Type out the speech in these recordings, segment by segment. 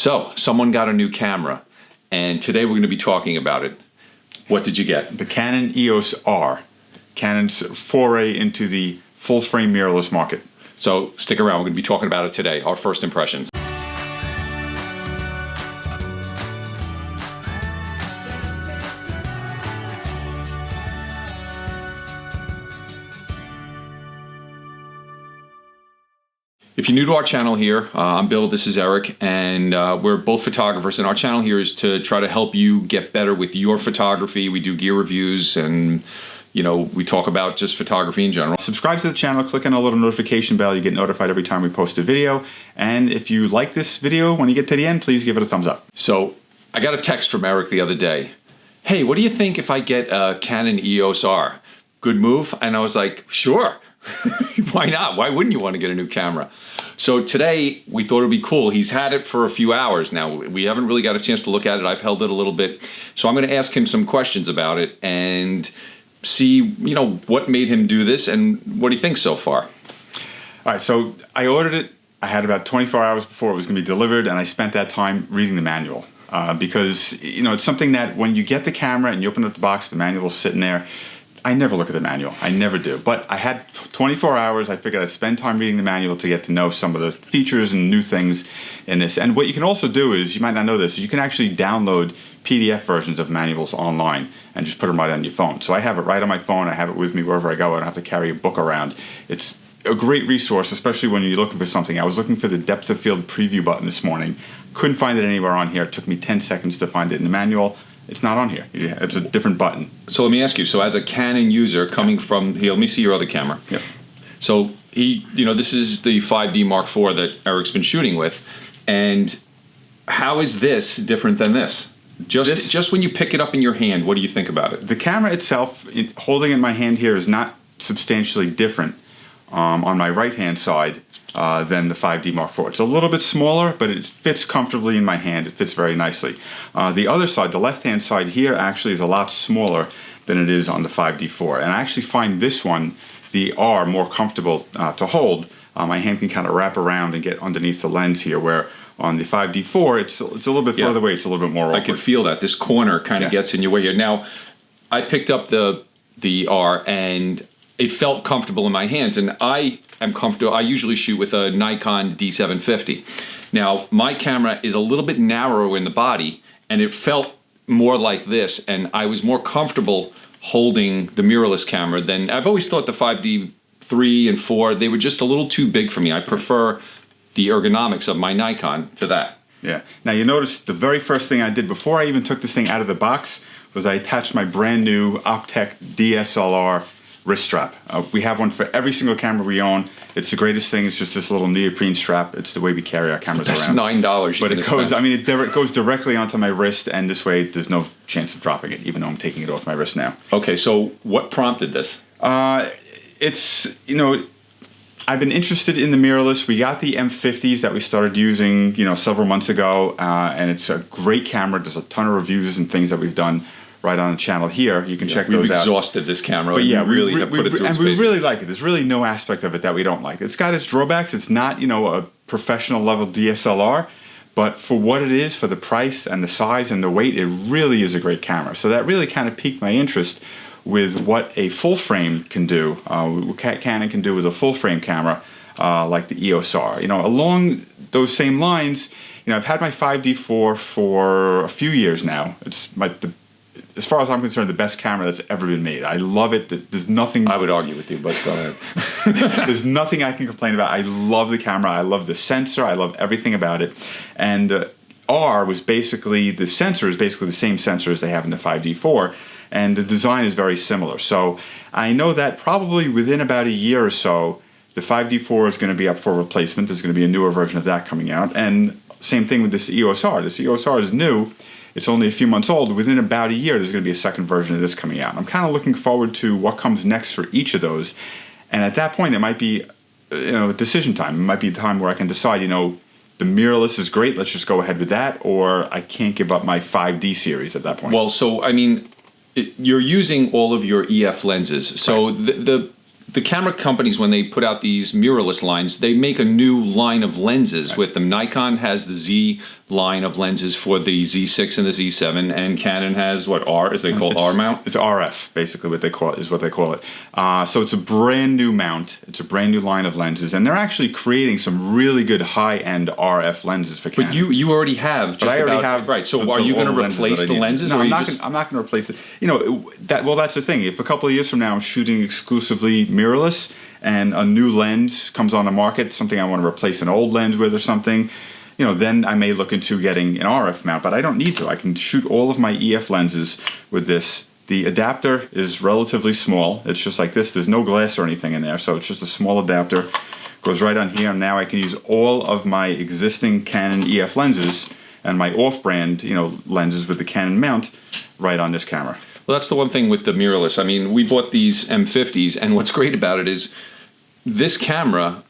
So, someone got a new camera, and today we're going to be talking about it. What did you get? The Canon EOS R, Canon's foray into the full-frame mirrorless market. So, stick around. We're going to be talking about it today, our first impressions. If you're new to our channel here, I'm Bill, this is Eric, and we're both photographers, and our channel here is to try to help you get better with your photography. We do gear reviews, and we talk about just photography in general. Subscribe to the channel, click on the little notification bell, you get notified every time we post a video, and if you like this video, when you get to the end, please give it a thumbs up. So, I got a text from Eric the other day. Hey, what do you think if I get a Canon EOS R? Good move? And I was like, sure. Why not? Why wouldn't you want to get a new camera? So today we thought it would be cool. He's had it for a few hours now. We haven't really got a chance to look at it. I've held it a little bit. So I'm going to ask him some questions about it and see, what made him do this and what he thinks so far. All right, so I ordered it. I had about 24 hours before it was going to be delivered, and I spent that time reading the manual. Because, it's something that when you get the camera and you open up the box, the manual's sitting there. I never look at the manual. I never do. But I had 24 hours. I figured I'd spend time reading the manual to get to know some of the features and new things in this. And what you can also do is, you might not know this, you can actually download PDF versions of manuals online and just put them right on your phone. So I have it right on my phone. I have it with me wherever I go. I don't have to carry a book around. It's a great resource, especially when you're looking for something. I was looking for the depth of field preview button this morning. Couldn't find it anywhere on here. It took me 10 seconds to find it in the manual. It's not on here. It's a different button. So let me ask you, so as a Canon user coming from here, let me see your other camera. Yep. So this is the 5D Mark IV that Eric's been shooting with. And how is this different than this? Just when you pick it up in your hand, what do you think about it? The camera itself, holding it in my hand here, is not substantially different on my right-hand side than the 5D Mark IV. It's a little bit smaller, but it fits comfortably in my hand. It fits very nicely. The other side, the left-hand side here, actually is a lot smaller than it is on the 5D IV. And I actually find this one, the R, more comfortable to hold. My hand can kind of wrap around and get underneath the lens here, where on the 5D IV, it's a little bit further away. It's a little bit more awkward. I can feel that. This corner kind of gets in your way here. Now, I picked up the R, and it felt comfortable in my hands, and I am comfortable. I usually shoot with a Nikon D750. Now, my camera is a little bit narrower in the body, and it felt more like this, and I was more comfortable holding the mirrorless camera than I've always thought. The 5D 3 and 4, they were just a little too big for me. I prefer the ergonomics of my Nikon to that. Yeah. Now, you notice the very first thing I did before I even took this thing out of the box was I attached my brand new Optech DSLR wrist strap. We have one for every single camera we own. It's the greatest thing. It's just this little neoprene strap. It's the way we carry our cameras around. That's $9. But it goes. It goes directly onto my wrist, and this way there's no chance of dropping it, even though I'm taking it off my wrist now. Okay, so what prompted this? I've been interested in the mirrorless. We got the M50s that we started using, several months ago, and it's a great camera. There's a ton of reviews and things that we've done right on the channel here. You can check those out. We've exhausted this camera. But yeah, we really have put it through its paces. And we really like it. There's really no aspect of it that we don't like. It's got its drawbacks. It's not, a professional level DSLR, but for what it is, for the price and the size and the weight, it really is a great camera. So that really kind of piqued my interest with what a full frame can do, what Canon can do with a full frame camera like the EOS R. Along those same lines, I've had my 5D IV for a few years now. It's as far as I'm concerned, the best camera that's ever been made. I love it. There's nothing... I would argue with you, but go ahead. There's nothing I can complain about. I love the camera. I love the sensor. I love everything about it. And the R was basically, the sensor is basically the same sensor as they have in the 5D IV, and the design is very similar. So I know that probably within about a year or so, the 5D IV is going to be up for replacement. There's going to be a newer version of that coming out. And same thing with this EOS R. This EOS R is new. It's only a few months old. Within about a year, there's going to be a second version of this coming out. I'm kind of looking forward to what comes next for each of those. And at that point, it might be, decision time. It might be a time where I can decide, the mirrorless is great. Let's just go ahead with that. Or I can't give up my 5D series at that point. Well, so, you're using all of your EF lenses. So right. the camera companies, when they put out these mirrorless lines, they make a new line of lenses with them. Nikon has the Z line of lenses for the Z6 and the Z7, and Canon has what, R, as they call it, R mount? It's RF, basically, what they call it. So it's a brand new mount. It's a brand new line of lenses, and they're actually creating some really good high-end RF lenses for Canon. But you already have just about, right, so are you going to replace the lenses? No, or I'm not going to replace it. You know, that's the thing. If a couple of years from now I'm shooting exclusively mirrorless and a new lens comes on the market, something I want to replace an old lens with or something, you know, then I may look into getting an RF mount, but I don't need to. I can shoot all of my EF lenses with this. The adapter is relatively small. It's just like this. There's no glass or anything in there, so it's just a small adapter. Goes right on here, and now I can use all of my existing Canon EF lenses and my off-brand, you know, lenses with the Canon mount right on this camera. Well, that's the one thing with the mirrorless. I mean, we bought these M50s, and what's great about it is this camera,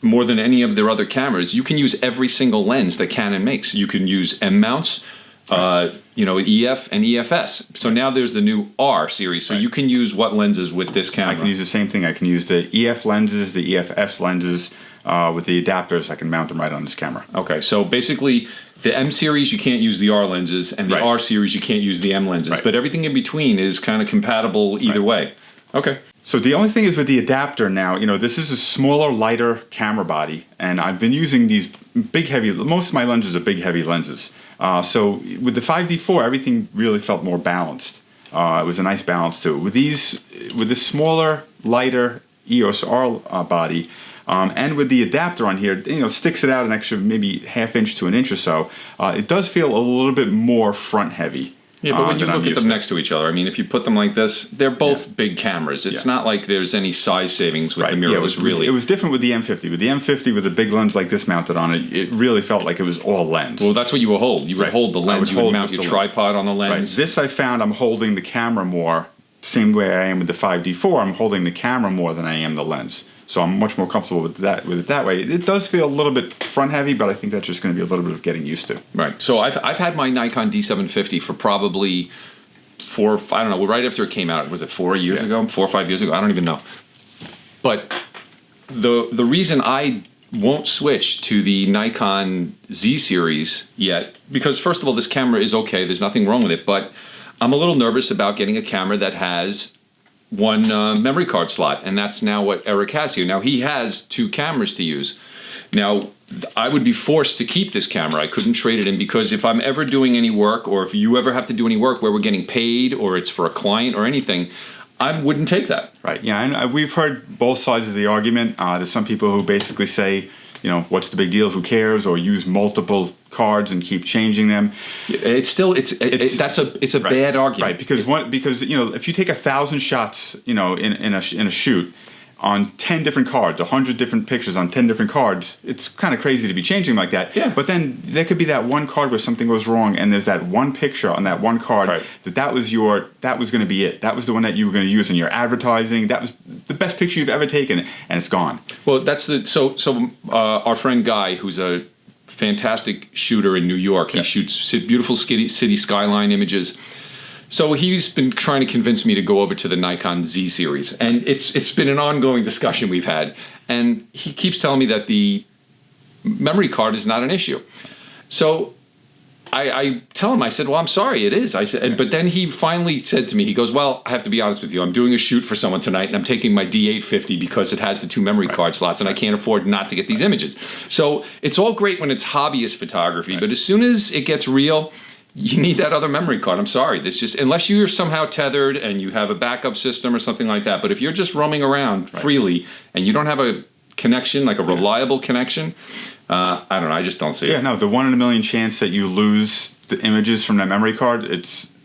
more than any of their other cameras, you can use every single lens that Canon makes. You can use M mounts, you know, EF and EFS. So now there's the new R series. So you can use what lenses with this camera? I can use the same thing. I can use the EF lenses, the EFS lenses. With the adapters, I can mount them right on this camera. Okay, so basically the M series, you can't use the R lenses, and the R series, you can't use the M lenses. But everything in between is kind of compatible either way. Okay. So the only thing is with the adapter now, you know, this is a smaller, lighter camera body, and I've been using these big, heavy, most of my lenses are big, heavy lenses. So with the 5D4, everything really felt more balanced. It was a nice balance too. With the smaller, lighter EOS R body, and with the adapter on here, you know, sticks it out an extra maybe ½ inch to an inch or so. It does feel a little bit more front heavy. Yeah, but when you look at them next to each other, I mean, if you put them like this, they're both big cameras. It's not like there's any size savings with the mirrorless, really. It was different with the M50. With the M50, with a big lens like this mounted on it, it really felt like it was all lens. Well, that's what you would hold. You would hold the lens. You would mount your tripod on the lens. This I found I'm holding the camera more, same way I am with the 5D4. I'm holding the camera more than I am the lens. So I'm much more comfortable with it that way. It does feel a little bit front heavy, but I think that's just going to be a little bit of getting used to. Right. So I've had my Nikon D750 for probably I don't know, right after it came out. Was it 4 years ago? 4 or 5 years ago? I don't even know. But the reason I won't switch to the Nikon Z series yet, because first of all, this camera is okay. There's nothing wrong with it, but I'm a little nervous about getting a camera that has one memory card slot, and that's now what Eric has here. Now, he has 2 cameras to use. Now, I would be forced to keep this camera. I couldn't trade it in, because if I'm ever doing any work, or if you ever have to do any work where we're getting paid, or it's for a client or anything, I wouldn't take that. Right, yeah, and we've heard both sides of the argument. There's some people who basically say, you know, what's the big deal, who cares, or use multiple cards and keep changing them. It's a bad argument. Right, because you know, if you take 1,000 shots, you know, in a shoot on 10 different cards, 100 different pictures on 10 different cards, it's kind of crazy to be changing like that. Yeah. But then there could be that one card where something goes wrong, and there's that one picture on that one card that was going to be it. That was the one that you were going to use in your advertising. That was the best picture you've ever taken, and it's gone. Well, that's our friend Guy, who's a fantastic shooter in New York. He shoots beautiful city skyline images. So he's been trying to convince me to go over to the Nikon Z series, and it's been an ongoing discussion we've had. And he keeps telling me that the memory card is not an issue. So I tell him, I said, well, I'm sorry, it is. I said, but then he finally said to me, he goes, well, I have to be honest with you. I'm doing a shoot for someone tonight, and I'm taking my D850 because it has the 2 memory card slots, and I can't afford not to get these images. So it's all great when it's hobbyist photography, but as soon as it gets real, you need that other memory card. I'm sorry. That's just, unless you're somehow tethered and you have a backup system or something like that. But if you're just roaming around freely and you don't have a connection, like a reliable connection, I don't know. I just don't see it. Yeah, no, the 1 in a million chance that you lose the images from that memory card,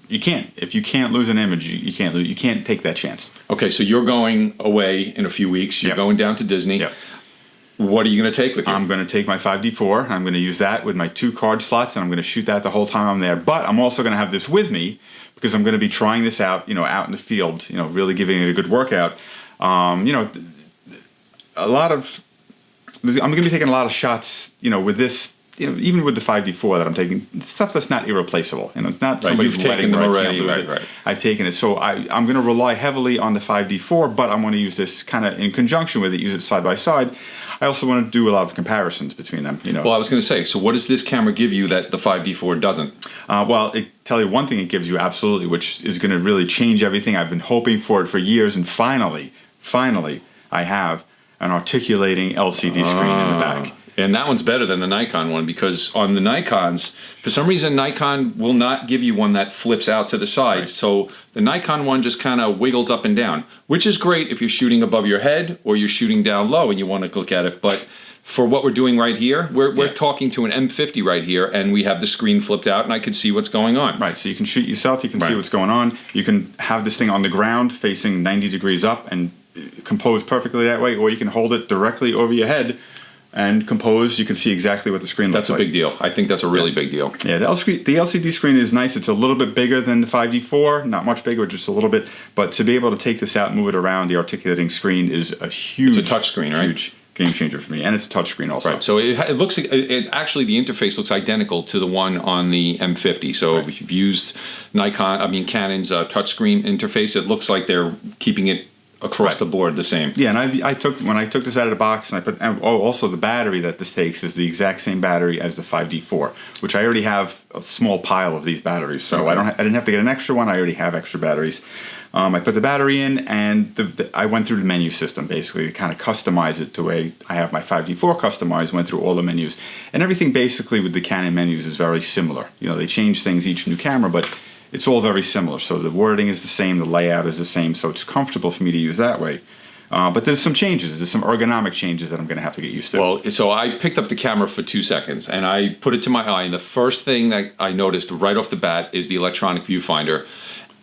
you can't. If you can't lose an image, you can't take that chance. Okay, so you're going away in a few weeks. You're going down to Disney. Yep. What are you going to take with you? I'm going to take my 5D4. I'm going to use that with my 2 card slots, and I'm going to shoot that the whole time I'm there. But I'm also going to have this with me because I'm going to be trying this out, you know, out in the field, you know, really giving it a good workout. You know, I'm going to be taking a lot of shots, you know, with this even with the 5D4 that I'm taking, stuff that's not irreplaceable. It's not somebody's You've taken wedding them where I already, can't lose right. it. I've taken it. So I'm going to rely heavily on the 5D4, but I'm going to use this kind of in conjunction with it, use it side by side. I also want to do a lot of comparisons between them. Well, I was going to say, so what does this camera give you that the 5D4 doesn't? Well, tell you one thing it gives you absolutely, which is going to really change everything. I've been hoping for it for years, and finally, I have an articulating LCD screen in the back. And that one's better than the Nikon one, because on the Nikons, for some reason, Nikon will not give you one that flips out to the sides. Right. So the Nikon one just kind of wiggles up and down, which is great if you're shooting above your head or you're shooting down low and you want to look at it. But for what we're doing right here, we're talking to an M50 right here, and we have the screen flipped out, and I can see what's going on. Right, so you can shoot yourself, you can see what's going on. You can have this thing on the ground facing 90 degrees up and compose perfectly that way, or you can hold it directly over your head and compose. You can see exactly what the screen looks like. That's a big deal. I think that's a really big deal. Yeah, the LCD screen is nice. It's a little bit bigger than the 5D4, not much bigger, just a little bit. But to be able to take this out and move it around, the articulating screen is a huge... It's a touch screen, right? Huge game changer for me, and it's a touch screen also. Right. So it looks... actually, the interface looks identical to the one on the M50. So if you've used Canon's touchscreen interface, it looks like they're keeping it across the board the same. Yeah, and when I took this out of the box, and I put also the battery that this takes is the exact same battery as the 5D4, which I already have a small pile of these batteries, so I didn't have to get an extra one. I already have extra batteries. I put the battery in, and I went through the menu system basically to kind of customize it to the way I have my 5D4 customized. Went through all the menus, and everything basically with the Canon menus is very similar. They change things each new camera, but it's all very similar. So the wording is the same, the layout is the same, so it's comfortable for me to use that way. But there's some changes. There's some ergonomic changes that I'm going to have to get used to. Well, so I picked up the camera for 2 seconds, and I put it to my eye, and the first thing that I noticed right off the bat is the electronic viewfinder,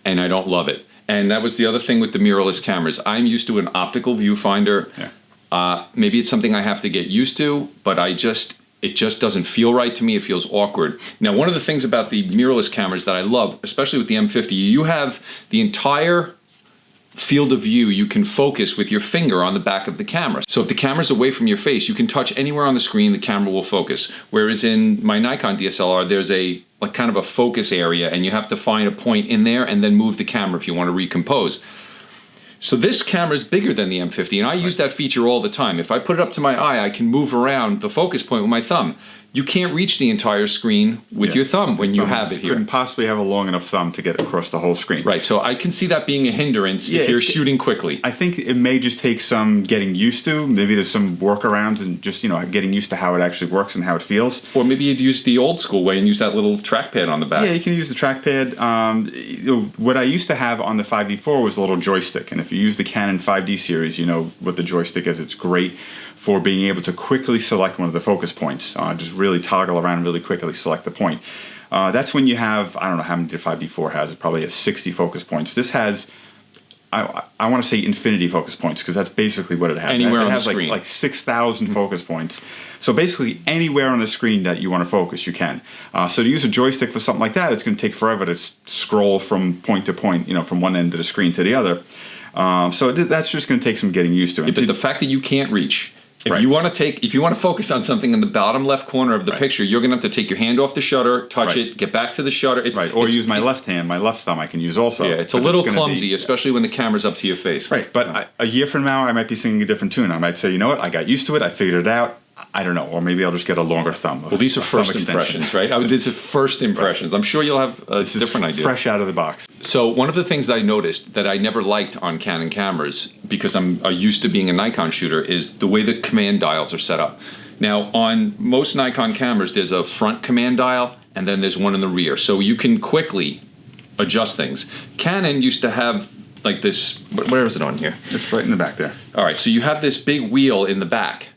and I don't love it. And that was the other thing with the mirrorless cameras. I'm used to an optical viewfinder. Yeah. Maybe it's something I have to get used to, but it just doesn't feel right to me. It feels awkward. Now, one of the things about the mirrorless cameras that I love, especially with the M50, you have the entire field of view you can focus with your finger on the back of the camera. So if the camera's away from your face, you can touch anywhere on the screen, the camera will focus. Whereas in my Nikon DSLR, there's kind of a focus area, and you have to find a point in there and then move the camera if you want to recompose. So this camera is bigger than the M50, and I use that feature all the time. If I put it up to my eye, I can move around the focus point with my thumb. You can't reach the entire screen with your thumb when you have it here. You couldn't possibly have a long enough thumb to get across the whole screen. Right, so I can see that being a hindrance if you're shooting quickly. I think it may just take some getting used to. Maybe there's some workarounds and just, getting used to how it actually works and how it feels. Or maybe you'd use the old school way and use that little trackpad on the back. Yeah, you can use the trackpad. What I used to have on the 5D4 was a little joystick. And if you use the Canon 5D series, you know what the joystick is. It's great for being able to quickly select one of the focus points. Just really toggle around really quickly, select the point. That's when you have, I don't know how many the 5D4 has, it probably has 60 focus points. This has, I want to say infinity focus points, because that's basically what it has. Anywhere on the screen. It has like 6,000 focus points. So basically anywhere on the screen that you want to focus, you can. So to use a joystick for something like that, it's going to take forever to scroll from point to point, from one end of the screen to the other. So that's just going to take some getting used to. But the fact that you can't reach, if you want to focus on something in the bottom left corner of the picture, you're going to have to take your hand off the shutter, touch it, get back to the shutter. Or use my left hand, my left thumb I can use also. Yeah, it's a little clumsy, especially when the camera's up to your face. Right, but a year from now I might be singing a different tune. I might say, you know what, I got used to it, I figured it out. I don't know, or maybe I'll just get a longer thumb. Well, these are first impressions, right? These are first impressions. I'm sure you'll have a different idea. Fresh out of the box. So one of the things that I noticed that I never liked on Canon cameras, because I'm used to being a Nikon shooter, is the way the command dials are set up. Now, on most Nikon cameras, there's a front command dial, and then there's one in the rear. So you can quickly adjust things. Canon used to have like this, where is it on here? It's right in the back there. All right, so you have this big wheel in the back,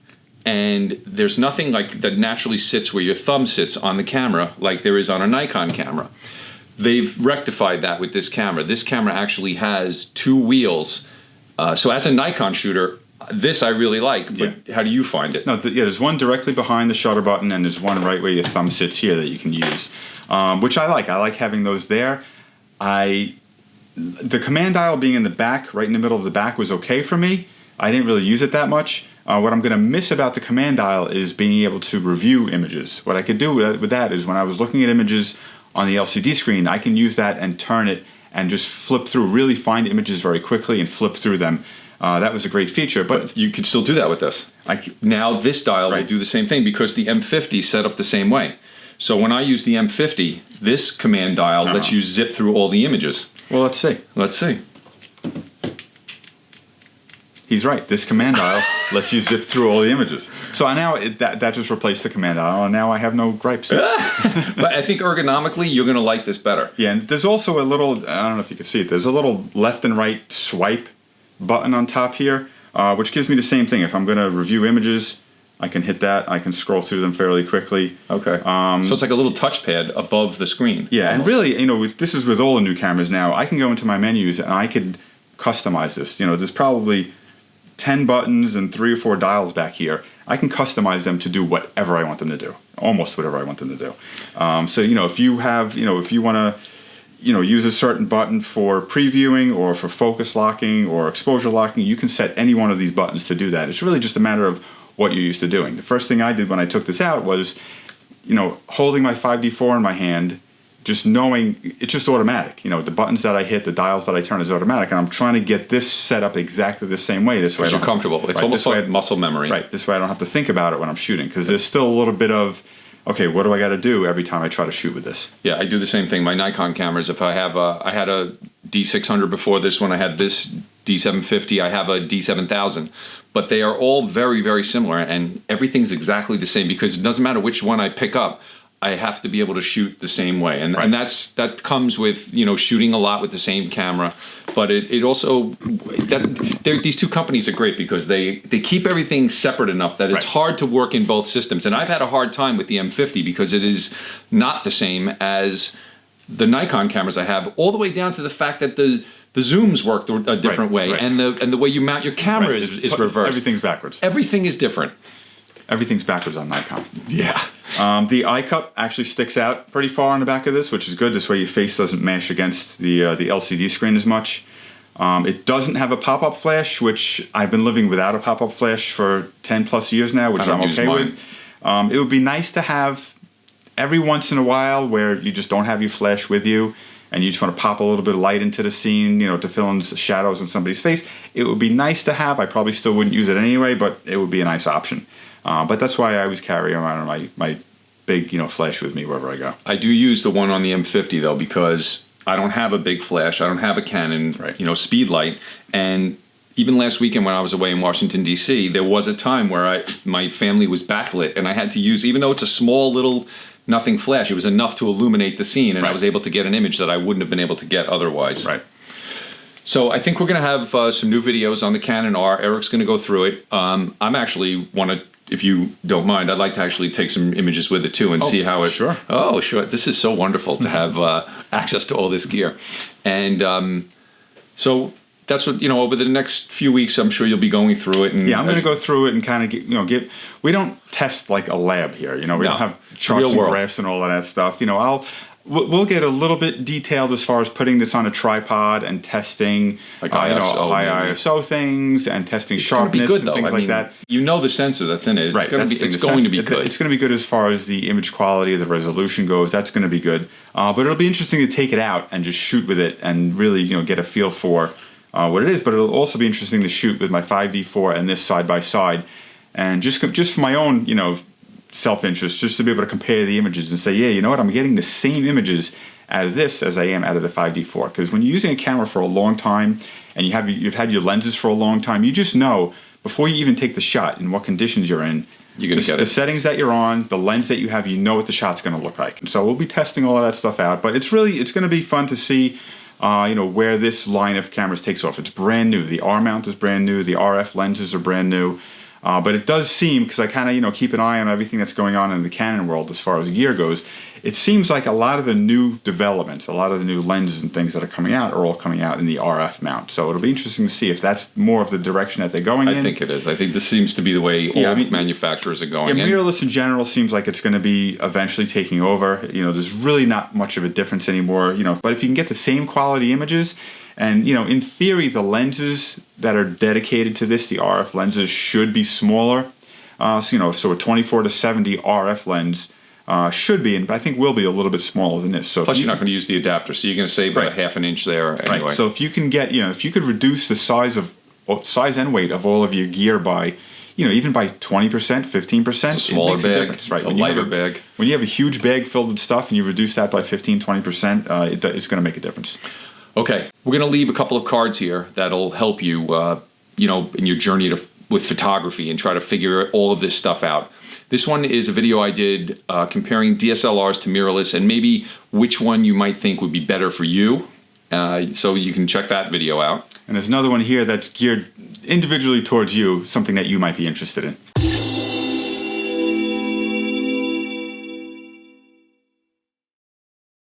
and there's nothing like that naturally sits where your thumb sits on the camera like there is on a Nikon camera. They've rectified that with this camera. This camera actually has two wheels. So as a Nikon shooter, this I really like, but how do you find it? No, there's one directly behind the shutter button, and there's one right where your thumb sits here that you can use, which I like. I like having those there. The command dial being in the back, right in the middle of the back, was okay for me. I didn't really use it that much. What I'm going to miss about the command dial is being able to review images. What I could do with that is when I was looking at images on the LCD screen, I can use that and turn it and just flip through, really find images very quickly and flip through them. That was a great feature. But you can still do that with this. Now this dial will do the same thing because the M50 is set up the same way. So when I use the M50, this command dial lets you zip through all the images. Well, let's see. Let's see. He's right. This command dial lets you zip through all the images. So now that just replaced the command dial, and now I have no gripes. But I think ergonomically, you're going to like this better. Yeah, and there's also a little, I don't know if you can see it, there's a little left and right swipe button on top here, which gives me the same thing. If I'm going to review images, I can hit that. I can scroll through them fairly quickly. Okay. So it's like a little touchpad above the screen. Yeah, almost. And really, this is with all the new cameras now. I can go into my menus and I could customize this. There's probably 10 buttons and 3 or 4 dials back here. I can customize them to do whatever I want them to do, almost whatever I want them to do. So if you have, if you want to, use a certain button for previewing or for focus locking or exposure locking, you can set any one of these buttons to do that. It's really just a matter of what you're used to doing. The first thing I did when I took this out was, holding my 5D4 in my hand, just knowing it's just automatic. The buttons that I hit, the dials that I turn is automatic, and I'm trying to get this set up exactly the same way. This way you're comfortable. It's almost like muscle memory. Right. This way I don't have to think about it when I'm shooting, because there's still a little bit of, okay, what do I got to do every time I try to shoot with this? Yeah, I do the same thing. My Nikon cameras, if I have I had a D600 before this one, I had this D750, I have a D7000. But they are all very, very similar, and everything's exactly the same because it doesn't matter which one I pick up. I have to be able to shoot the same way, and that comes with shooting a lot with the same camera. But it also these two companies are great because they keep everything separate enough that it's hard to work in both systems. And I've had a hard time with the M50 because it is not the same as the Nikon cameras I have, all the way down to the fact that the zooms work a different way, and the way you mount your camera is reversed. Everything's backwards. Everything is different. Everything's backwards on Nikon. Yeah. The eye cup actually sticks out pretty far on the back of this, which is good. This way your face doesn't mash against the LCD screen as much. It doesn't have a pop-up flash, which I've been living without a pop-up flash for 10 plus years now, which I'm okay with. It would be nice to have every once in a while where you just don't have your flash with you and you just want to pop a little bit of light into the scene, to fill in shadows on somebody's face. It would be nice to have. I probably still wouldn't use it anyway, but it would be a nice option. But that's why I always carry around my big flash with me wherever I go. I do use the one on the M50 though because I don't have a big flash. I don't have a Canon speed light. And even last weekend when I was away in Washington D.C., there was a time where my family was backlit and I had to use, even though it's a small little nothing flash, it was enough to illuminate the scene, and I was able to get an image that I wouldn't have been able to get otherwise. Right. So I think we're going to have some new videos on the Canon R. Eric's going to go through it. I'm actually if you don't mind, I'd like to actually take some images with it too and see how it. Sure. Oh, sure. This is so wonderful to have access to all this gear, and so that's what over the next few weeks. I'm sure you'll be going through it. And I'm going to go through it and kind of give. We don't test like a lab here. We don't have charts and graphs and all of that stuff. We'll get a little bit detailed as far as putting this on a tripod and testing, like ISO things and testing sharpness and things like that. The sensor that's in it. It's going to be good. It's going to be good as far as the image quality, the resolution goes. That's going to be good. But it'll be interesting to take it out and just shoot with it and really get a feel for what it is. But it'll also be interesting to shoot with my 5D4 and this side by side, and just for my own self-interest, just to be able to compare the images and say, yeah, you know what, I'm getting the same images out of this as I am out of the 5D4. Because when you're using a camera for a long time and you've had your lenses for a long time, you just know before you even take the shot and what conditions you're in, you're gonna get the settings that you're on, the lens that you have, what the shot's going to look like. And so we'll be testing all of that stuff out. But it's going to be fun to see where this line of cameras takes off. It's brand new. The R mount is brand new. The RF lenses are brand new. But it does seem, because I kind of keep an eye on everything that's going on in the Canon world as far as gear goes, it seems like a lot of the new developments, a lot of the new lenses and things that are coming out are all coming out in the RF mount. So it'll be interesting to see if that's more of the direction that they're going in. I think it is. I think this seems to be the way all manufacturers are going. Yeah, mirrorless in general seems like it's going to be eventually taking over. There's really not much of a difference anymore. But if you can get the same quality images, and in theory, the lenses that are dedicated to this, the RF lenses, should be smaller. So a 24 to 70 RF lens should be, and I think will be a little bit smaller than this. So plus, you're not going to use the adapter, so you're going to save about a half an inch there anyway. Right. So if you can get, if you could reduce the size and weight of all of your gear by, even by 20%, 15%, it's a smaller bag, difference, right? It's a lighter bag. When you have a huge bag filled with stuff and you reduce that by 15, 20%, it's going to make a difference. Okay, we're going to leave a couple of cards here that'll help you, in your journey with photography and try to figure all of this stuff out. This one is a video I did comparing DSLRs to mirrorless and maybe which one you might think would be better for you. So you can check that video out. And there's another one here that's geared individually towards you, something that you might be interested in.